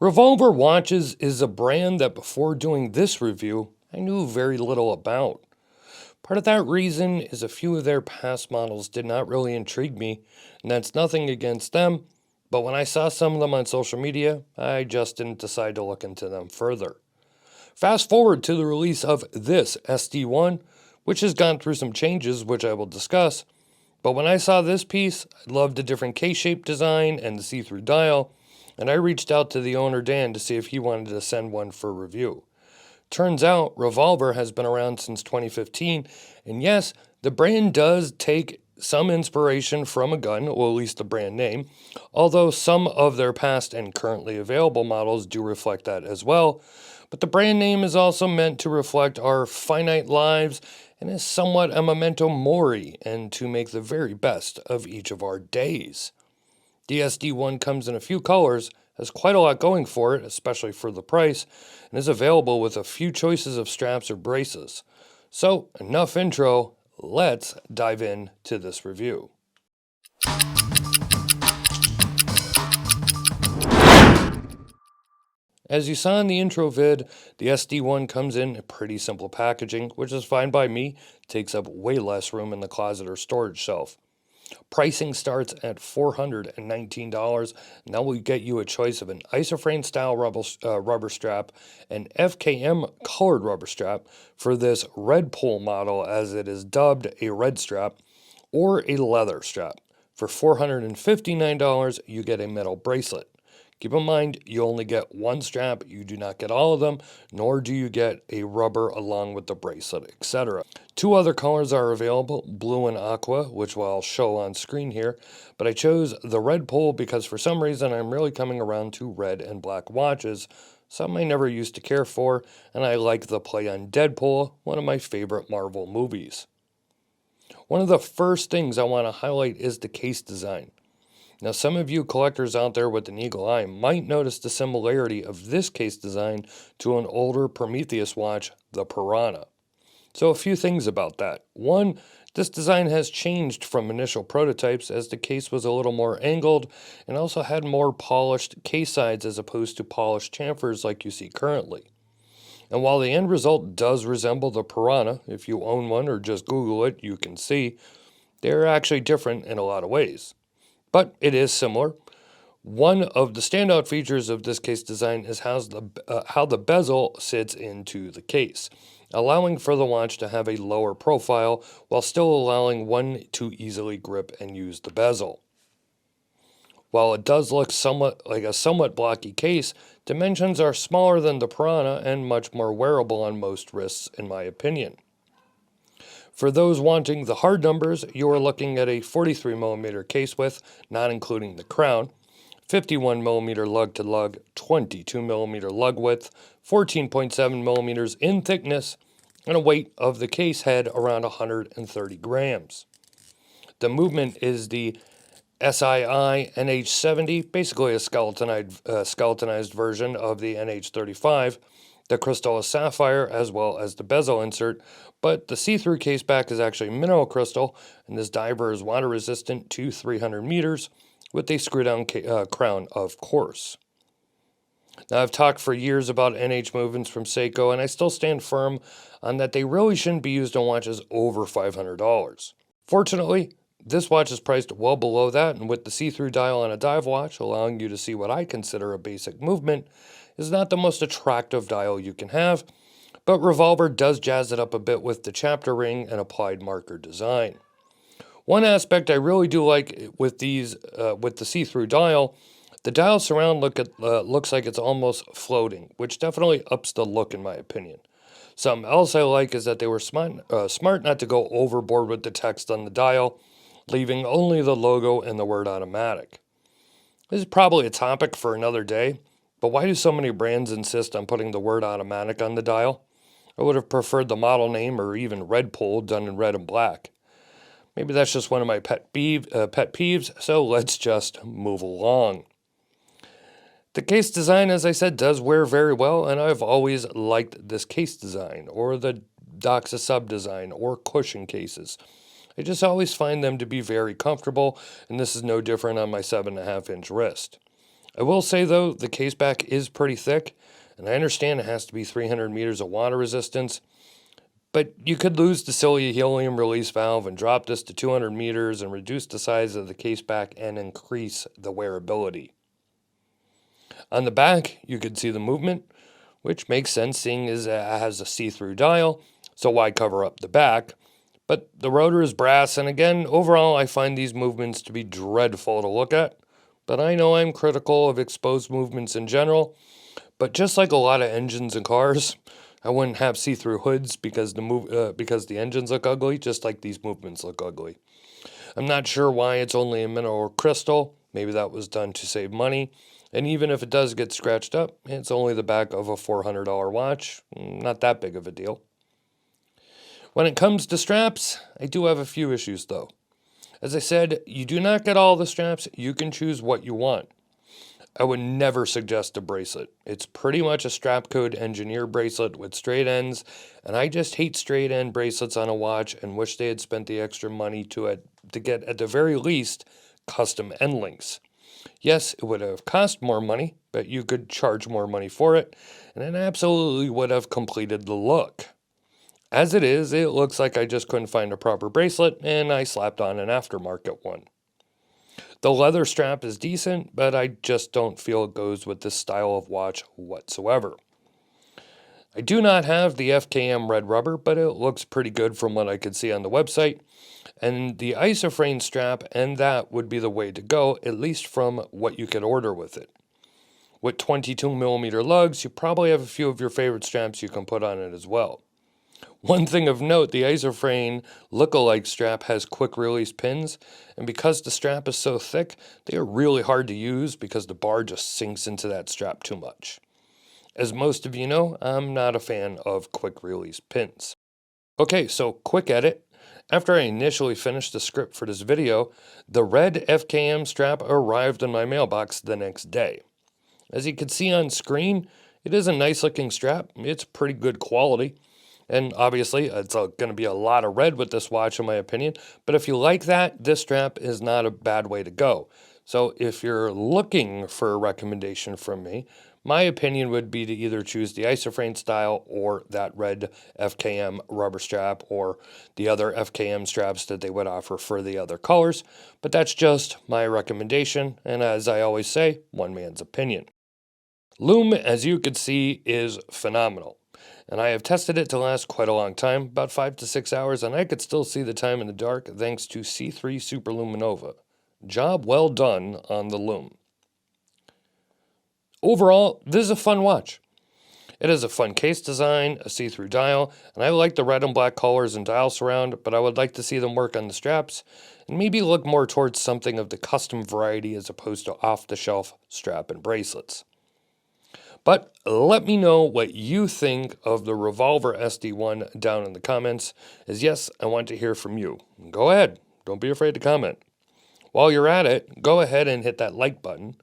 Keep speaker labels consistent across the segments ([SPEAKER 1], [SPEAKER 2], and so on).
[SPEAKER 1] Revolver watches is a brand that before doing this review, I knew very little about. Part of that reason is a few of their past models did not really intrigue me, and that's nothing against them, but when I saw some of them on social media, I just didn't decide to look into them further. Fast forward to the release of this SD-1, which has gone through some changes which I will discuss, but when I saw this piece, I loved the different K-shaped design and the see-through dial, and I reached out to the owner Dan to see if he wanted to send one for review. Turns out Revolver has been around since 2015, and yes, the brand does take some inspiration from a gun, or at least the brand name, although some of their past and currently available models do reflect that as well. But the brand name is also meant to reflect our finite lives and is somewhat a memento mori and to make the very best of each of our days. The SD-1 comes in a few colors, has quite a lot going for it, especially for the price, and is available with a few choices of straps or braces. So, enough intro, let's dive into this review. As you saw in the intro vid, the SD-1 comes in pretty simple packaging, which is fine by me, takes up way less room in the closet or storage shelf. Pricing starts at $419, and that will get you a choice of an isoframe style rubber strap, an FKM colored rubber strap for this Deadpool model, as it is dubbed a red strap, or a leather strap. For $459, you get a metal bracelet. Keep in mind, you only get one strap, you do not get all of them, nor do you get a rubber along with the bracelet, etc. Two other colors are available, blue and aqua, which I'll show on screen here, but I chose the Deadpool because for some reason I'm really coming around to red and black watches, something I never used to care for, and I like the play on Deadpool, one of my favorite Marvel movies. One of the first things I want to highlight is the case design. Now, some of you collectors out there with an eagle eye might notice the similarity of this case design to an older Prometheus watch, the Piranha. So a few things about that. One, this design has changed from initial prototypes as the case was a little more angled and also had more polished case sides as opposed to polished chamfers like you see currently. And while the end result does resemble the Piranha, if you own one or just Google it, you can see, they're actually different in a lot of ways. But it is similar. One of the standout features of this case design is how the bezel sits into the case, allowing for the watch to have a lower profile while still allowing one to easily grip and use the bezel. While it does look somewhat like a somewhat blocky case, dimensions are smaller than the Piranha and much more wearable on most wrists in my opinion. For those wanting the hard numbers, you are looking at a 43mm case width, not including the crown, 51mm lug-to-lug, 22mm lug width, 14.7mm in thickness, and a weight of the case head around 130 grams. The movement is the SII NH70, basically a skeletonized version of the NH35. The crystal is sapphire as well as the bezel insert, but the see-through case back is actually mineral crystal, and this diver is water resistant to 300 meters with a screw-down crown, of course. Now, I've talked for years about NH movements from Seiko, and I still stand firm on that they really shouldn't be used on watches over $500. Fortunately, this watch is priced well below that, and with the see-through dial on a dive watch, allowing you to see what I consider a basic movement, is not the most attractive dial you can have, but Revolver does jazz it up a bit with the chapter ring and applied marker design. One aspect I really do like with these, with the see-through dial, the dial surround looks like it's almost floating, which definitely ups the look in my opinion. Something else I like is that they were smart not to go overboard with the text on the dial, leaving only the logo and the word automatic. This is probably a topic for another day, but why do so many brands insist on putting the word automatic on the dial? I would have preferred the model name or even Deadpool done in red and black. Maybe that's just one of my pet peeves, so let's just move along. The case design, as I said, does wear very well, and I've always liked this case design, or the Doxa sub design, or cushion cases. I just always find them to be very comfortable, and this is no different on my 7.5-inch wrist. I will say though, the case back is pretty thick, and I understand it has to be 300 meters of water resistance, but you could lose the silly helium release valve and drop this to 200 meters and reduce the size of the case back and increase the wearability. On the back, you could see the movement, which makes sense seeing as it has a see-through dial, so why cover up the back? But the rotor is brass, and again, overall I find these movements to be dreadful to look at. But I know I'm critical of exposed movements in general, but just like a lot of engines in cars, I wouldn't have see-through hoods because the engines look ugly, just like these movements look ugly. I'm not sure why it's only a mineral crystal. Maybe that was done to save money. And even if it does get scratched up, it's only the back of a $400 watch. Not that big of a deal. When it comes to straps, I do have a few issues though. As I said, you do not get all the straps. You can choose what you want. I would never suggest a bracelet. It's pretty much a strap code engineer bracelet with straight ends, and I just hate straight end bracelets on a watch and wish they had spent the extra money to get, at the very least, custom end links. Yes, it would have cost more money, but you could charge more money for it, and it absolutely would have completed the look. As it is, it looks like I just couldn't find a proper bracelet, and I slapped on an aftermarket one. The leather strap is decent, but I just don't feel it goes with this style of watch whatsoever. I do not have the FKM red rubber, but it looks pretty good from what I could see on the website. And the isofrane strap, and that would be the way to go, at least from what you could order with it. With 22mm lugs, you probably have a few of your favorite straps you can put on it as well. One thing of note, the isofrane look-alike strap has quick release pins, and because the strap is so thick, they are really hard to use because the bar just sinks into that strap too much. As most of you know, I'm not a fan of quick release pins. Okay, so quick edit. After I initially finished the script for this video, the red FKM strap arrived in my mailbox the next day. As you can see on screen, it is a nice looking strap. It's pretty good quality. And obviously, it's going to be a lot of red with this watch in my opinion. But if you like that, this strap is not a bad way to go. So if you're looking for a recommendation from me, my opinion would be to either choose the isofrane style or that red FKM rubber strap or the other FKM straps that they would offer for the other colors. But that's just my recommendation. And as I always say, one man's opinion. Lume, as you can see, is phenomenal. And I have tested it to last quite a long time, about 5 to 6 hours, and I could still see the time in the dark thanks to C3 Superluminova. Job well done on the Lume. Overall, this is a fun watch. It has a fun case design, a see-through dial, and I like the red and black colors and dial surround, but I would like to see them work on the straps and maybe look more towards something of the custom variety as opposed to off-the-shelf strap and bracelets. But let me know what you think of the Revolver SD-1 down in the comments, as yes, I want to hear from you. Go ahead, don't be afraid to comment. While you're at it, go ahead and hit that like button.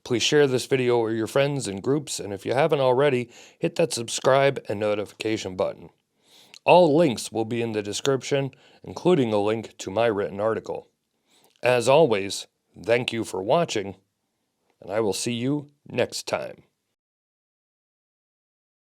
[SPEAKER 1] Please share this video with your friends and groups, and if you haven't already, hit that subscribe and notification button. All links will be in the description, including a link to my written article. As always, thank you for watching, and I will see you next time.